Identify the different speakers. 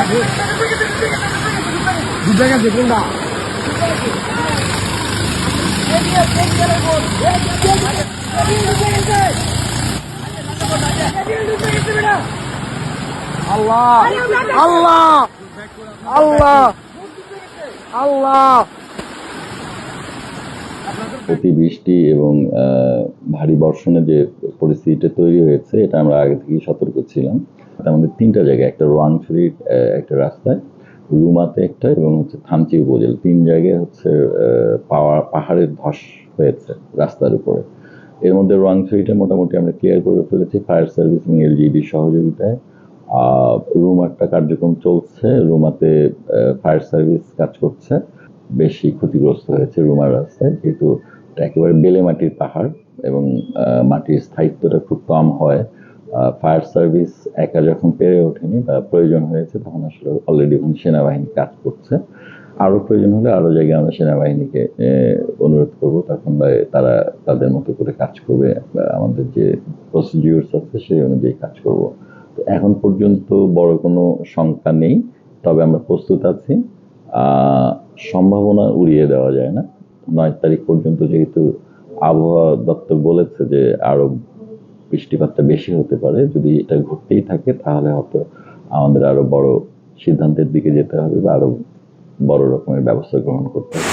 Speaker 1: আল্লাহ আল্লাহ আল্লাহ আল্লাহ।
Speaker 2: অতিবৃষ্টি এবং ভারী বর্ষণে যে পরিস্থিতিটা তৈরি হয়েছে এটা আমরা আগে থেকেই সতর্ক ছিলাম। আমাদের তিনটা জায়গায়, একটা রোয়াংছড়ির একটা রাস্তায়, রুমাতে একটা, এবং হচ্ছে থানচি উপজেলা, 3 জায়গায় হচ্ছে পাহাড়ের ধস হয়েছে রাস্তার উপরে। এর মধ্যে রোয়াংছড়িটা মোটামুটি আমরা ক্লিয়ার করে ফেলেছি ফায়ার সার্ভিস এবং এলজিইডির সহযোগিতায়। রুমারটা কার্যক্রম চলছে, রুমাতে ফায়ার সার্ভিস কাজ করছে। বেশি ক্ষতিগ্রস্ত হয়েছে রুমার রাস্তায়, যেহেতু একেবারে বেলে মাটির পাহাড় এবং মাটির স্থায়িত্বটা খুব কম হয়। ফায়ার সার্ভিস একা যখন পেরে ওঠেনি বা প্রয়োজন হয়েছে, তখন আসলে অলরেডি সেনাবাহিনী কাজ করছে। আরও প্রয়োজন হলে আরও জায়গায় আমরা সেনাবাহিনীকে অনুরোধ করব, তখন তারা তাদের মতো করে কাজ করবে। আমাদের যে প্রসিডিউরস আছে সেই অনুযায়ী কাজ করব। তো এখন পর্যন্ত বড় কোনো শঙ্কা নেই, তবে আমরা প্রস্তুত আছি। সম্ভাবনা উড়িয়ে দেওয়া যায় না। 9 তারিখ পর্যন্ত যেহেতু আবহাওয়া দপ্তর বলেছে যে আরো বৃষ্টিপাতটা বেশি হতে পারে, যদি এটা ঘটতেই থাকে তাহলে হয়তো আমাদের আরো বড় সিদ্ধান্তের দিকে যেতে হবে বা আরো বড় রকমের ব্যবস্থা গ্রহণ করতে হবে।